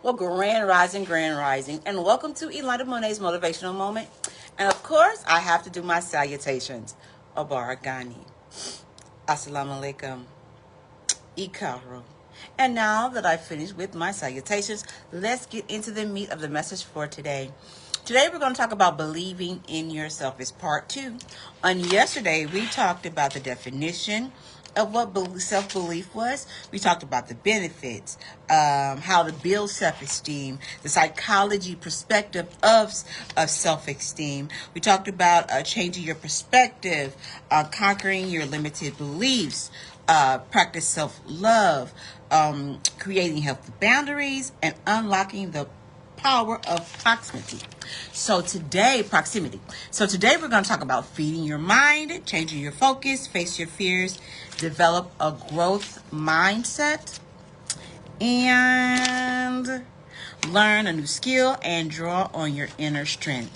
Well, grand rising, and welcome to Elida Monet's Motivational Moment. And of course, I have to do my salutations. Obaragani. Assalamu alaikum. Ikaro. And now that I've finished with my salutations, let's get into the meat of the message for today. Today we're going to talk about believing in yourself. It's part 2. On yesterday, we talked about the definition of what self-belief was. We talked about the benefits, how to build self-esteem, the psychology perspective of self-esteem. We talked about changing your perspective, conquering your limited beliefs, practice self-love, creating healthy boundaries, and unlocking the power of proximity. So today we're going to talk about feeding your mind, changing your focus, face your fears, develop a growth mindset, and learn a new skill and draw on your inner strength.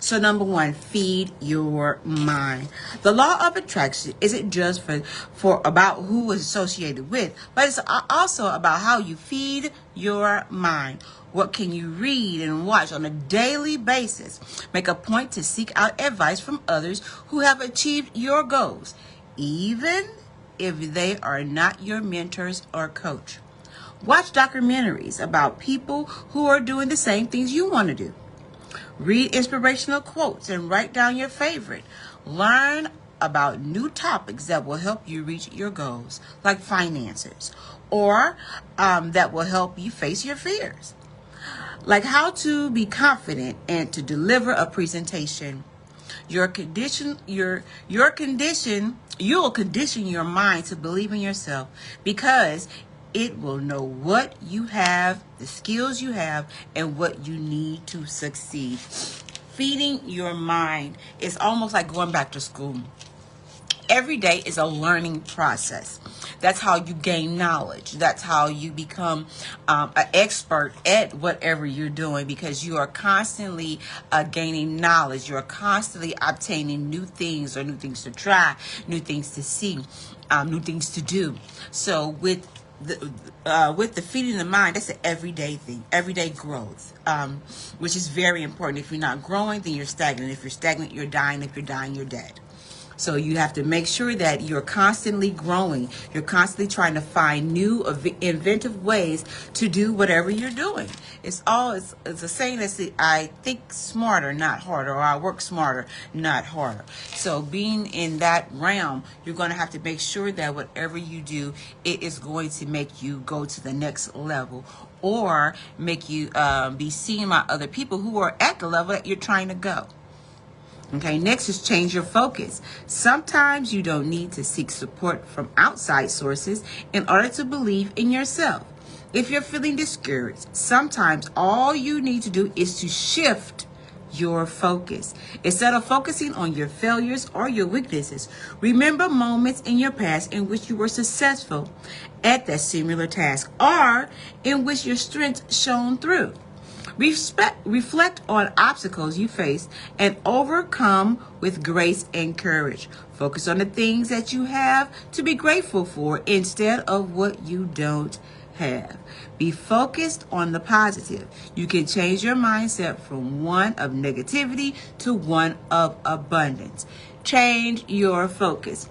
So number 1, feed your mind. The law of attraction isn't just for about who is associated with, but it's also about how you feed your mind. What can you read and watch on a daily basis? Make a point to seek out advice from others who have achieved your goals, even if they are not your mentors or coach. Watch documentaries about people who are doing the same things you want to do. Read inspirational quotes and write down your favorite. Learn about new topics that will help you reach your goals, like finances, or that will help you face your fears, like how to be confident and to deliver a presentation. You'll condition your mind to believe in yourself, because it will know what you have, the skills you have, and what you need to succeed. Feeding your mind is almost like going back to school. Every day is a learning process. That's how you gain knowledge. That's how you become an expert at whatever you're doing, because you are constantly gaining knowledge. You are constantly obtaining new things, or new things to try, new things to see, new things to do. So with the feeding the mind, that's an everyday thing, everyday growth, which is very important. If you're not growing, then you're stagnant. If you're stagnant, you're dying. If you're dying, you're dead. So you have to make sure that you're constantly growing. You're constantly trying to find new, inventive ways to do whatever you're doing. It's a saying that I think smarter, not harder, or I work smarter, not harder. So being in that realm, you're going to have to make sure that whatever you do, it is going to make you go to the next level, or make you be seen by other people who are at the level that you're trying to go. Okay, next is change your focus. Sometimes you don't need to seek support from outside sources in order to believe in yourself. If you're feeling discouraged, sometimes all you need to do is to shift your focus. Instead of focusing on your failures or your weaknesses, remember moments in your past in which you were successful at that similar task, or in which your strength shone through. Reflect on obstacles you face and overcome with grace and courage. Focus on the things that you have to be grateful for instead of what you don't have. Be focused on the positive. You can change your mindset from one of negativity to one of abundance. Change your focus.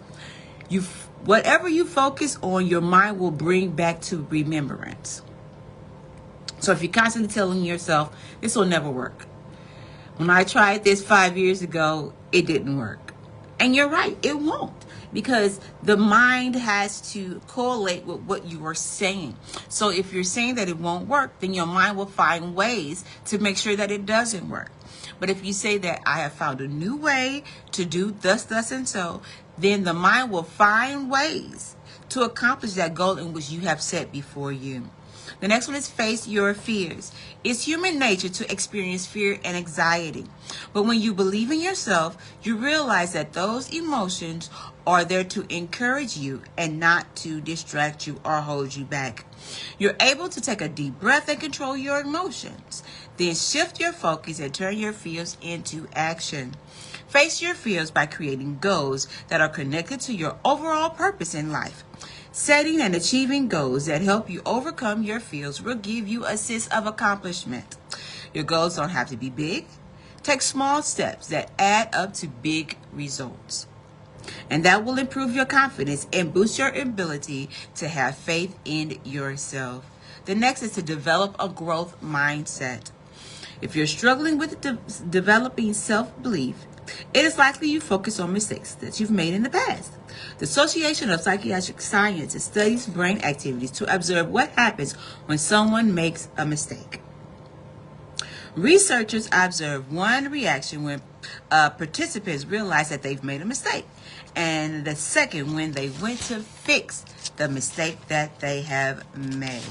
Whatever you focus on, your mind will bring back to remembrance. So if you're constantly telling yourself, this will never work. When I tried this 5 years ago, it didn't work. And you're right, it won't. Because the mind has to correlate with what you are saying. So if you're saying that it won't work, then your mind will find ways to make sure that it doesn't work. But if you say that I have found a new way to do thus, and so, then the mind will find ways to accomplish that goal in which you have set before you. The next one is face your fears. It's human nature to experience fear and anxiety. But when you believe in yourself, you realize that those emotions are there to encourage you and not to distract you or hold you back. You're able to take a deep breath and control your emotions. Then shift your focus and turn your fears into action. Face your fears by creating goals that are connected to your overall purpose in life. Setting and achieving goals that help you overcome your fears will give you a sense of accomplishment. Your goals don't have to be big. Take small steps that add up to big results. And that will improve your confidence and boost your ability to have faith in yourself. The next is to develop a growth mindset. If you're struggling with developing self-belief, it is likely you focus on mistakes that you've made in the past. The Association of Psychiatric Sciences studies brain activities to observe what happens when someone makes a mistake. Researchers observed one reaction when participants realize that they've made a mistake, and the second when they went to fix the mistake that they have made.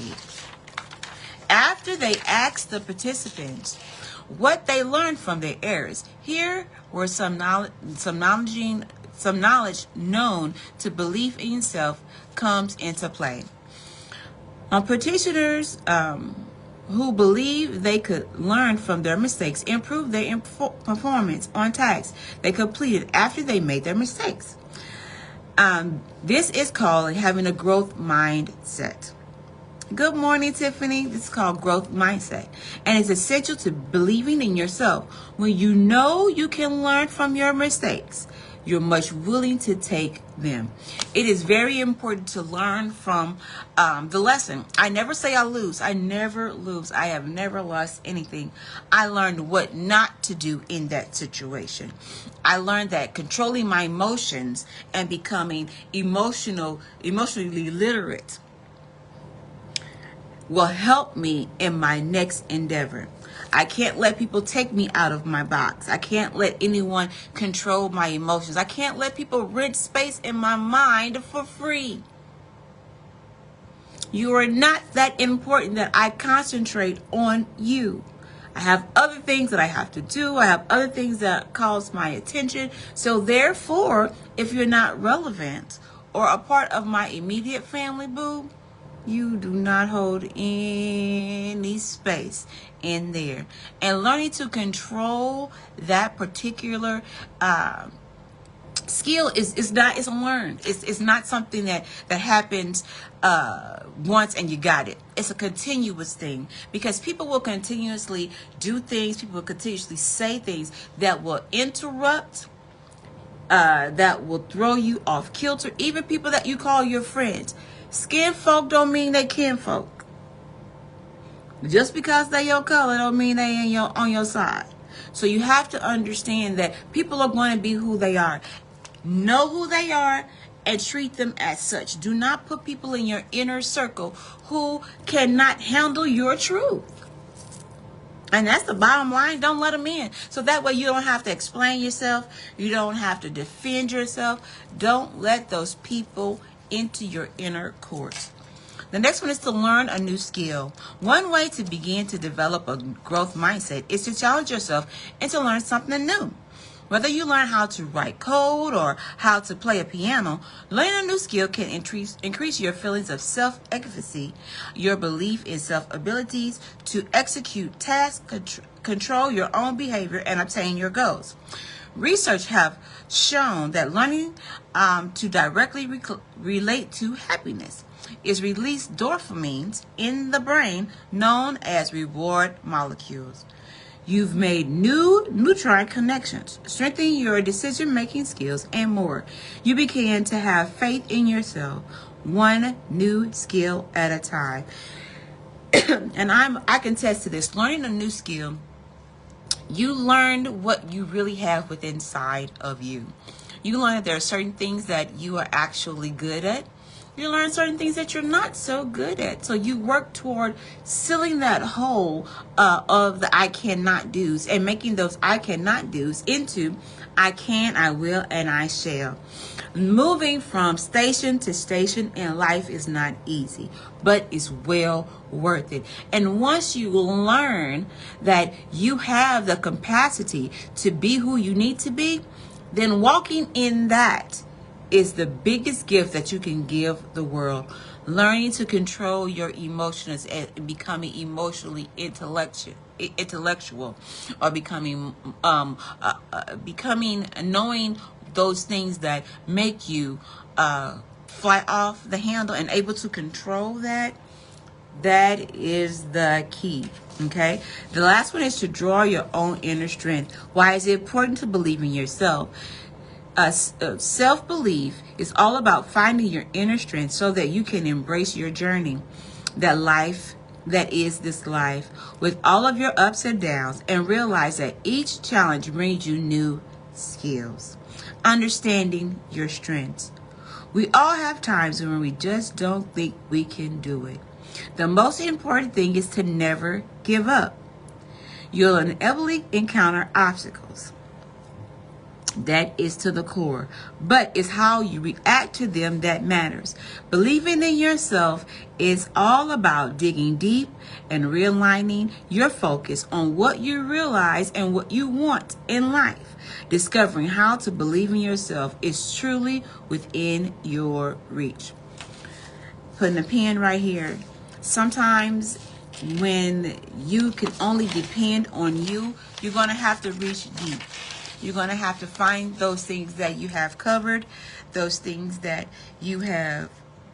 After they asked the participants what they learned from their errors, here were some knowledge known to belief in yourself comes into play. Practitioners who believe they could learn from their mistakes improved their performance on tasks they completed after they made their mistakes. This is called having a growth mindset. Good morning, Tiffany. This is called growth mindset, and it's essential to believing in yourself. When you know you can learn from your mistakes, you're much willing to take them. It is very important to learn from the lesson. I never say I lose. I never lose. I have never lost anything. I learned what not to do in that situation. I learned that controlling my emotions and becoming emotionally literate will help me in my next endeavor. I can't let people take me out of my box. I can't let anyone control my emotions. I can't let people rent space in my mind for free. You are not that important that I concentrate on you. I have other things that I have to do. I have other things that cause my attention. So therefore, if you're not relevant or a part of my immediate family, boo, you do not hold any space in there. And learning to control that particular skill is learned. It's not something that happens once and you got it. It's a continuous thing, because people will continuously do things. People will continuously say things that will interrupt, that will throw you off kilter. Even people that you call your friends. Skin folk don't mean they kin folk. Just because they your color don't mean they on your side. So you have to understand that people are going to be who they are. Know who they are and treat them as such. Do not put people in your inner circle who cannot handle your truth. And that's the bottom line. Don't let them in. So that way you don't have to explain yourself. You don't have to defend yourself. Don't let those people into your inner court. The next one is to learn a new skill. One way to begin to develop a growth mindset is to challenge yourself and to learn something new. Whether you learn how to write code or how to play a piano, learning a new skill can increase your feelings of self-efficacy, your belief in self-abilities to execute tasks, control your own behavior, and obtain your goals. Research have shown that learning to directly relate to happiness is release dopamines in the brain known as reward molecules. You've made new neuron connections, strengthening your decision-making skills, and more. You begin to have faith in yourself, one new skill at a time. And I can attest to this. Learning a new skill, you learned what you really have within inside of you. You learn that there are certain things that you are actually good at. You learn certain things that you're not so good at. So you work toward sealing that hole of the I cannot do's and making those I cannot do's into I can, I will, and I shall. Moving from station to station in life is not easy, but it's well worth it. And once you learn that you have the capacity to be who you need to be, then walking in that is the biggest gift that you can give the world. Learning to control your emotions and becoming emotionally intellectual, or becoming knowing those things that make you fly off the handle and able to control that, that is the key. Okay. The last one is to draw your own inner strength. Why is it important to believe in yourself? Self-belief is all about finding your inner strength so that you can embrace your journey, that is this life, with all of your ups and downs, and realize that each challenge brings you new skills. Understanding your strengths. We all have times when we just don't think we can do it. The most important thing is to never give up. You'll inevitably encounter obstacles. That is to the core, but it's how you react to them that matters. Believing in yourself is all about digging deep and realigning your focus on what you realize and what you want in life. Discovering how to believe in yourself is truly within your reach. Putting a pin right here. Sometimes when you can only depend on you, you're going to have to reach deep. You're going to have to find those things that you have covered, those things that you have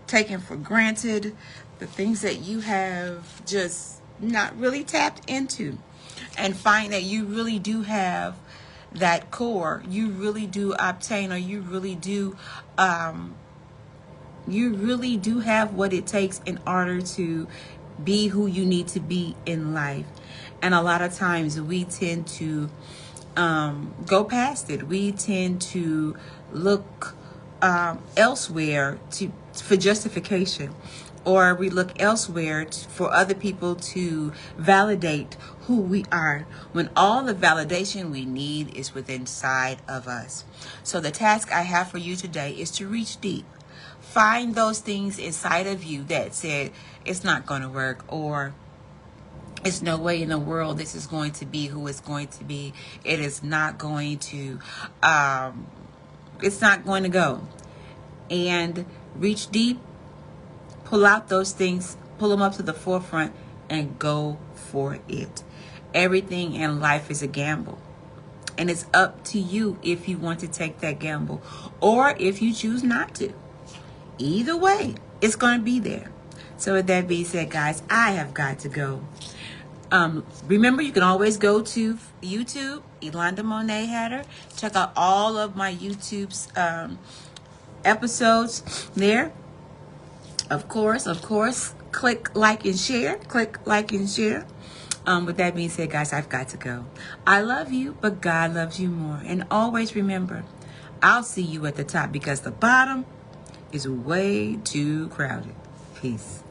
taken for granted, the things that you have just not really tapped into, and find that you really do have that core. You really do obtain, or you really do have what it takes in order to be who you need to be in life. And a lot of times we tend to go past it. We tend to look elsewhere for justification, or we look elsewhere for other people to validate who we are, when all the validation we need is within inside of us. So the task I have for you today is to reach deep. Find those things inside of you that said it's not going to work, or it's no way in the world this is going to be who it's going to be. It is not going to, it's not going to go. And reach deep, pull out those things, pull them up to the forefront, and go for it. Everything in life is a gamble. And it's up to you if you want to take that gamble, or if you choose not to. Either way, it's going to be there. So with that being said, guys, I have got to go. Remember, you can always go to YouTube, Yolanda Monet Hatter. Check out all of my YouTube's episodes there. Of course, click like and share. Click like and share. With that being said, guys, I've got to go. I love you, but God loves you more. And always remember, I'll see you at the top, because the bottom is way too crowded. Peace.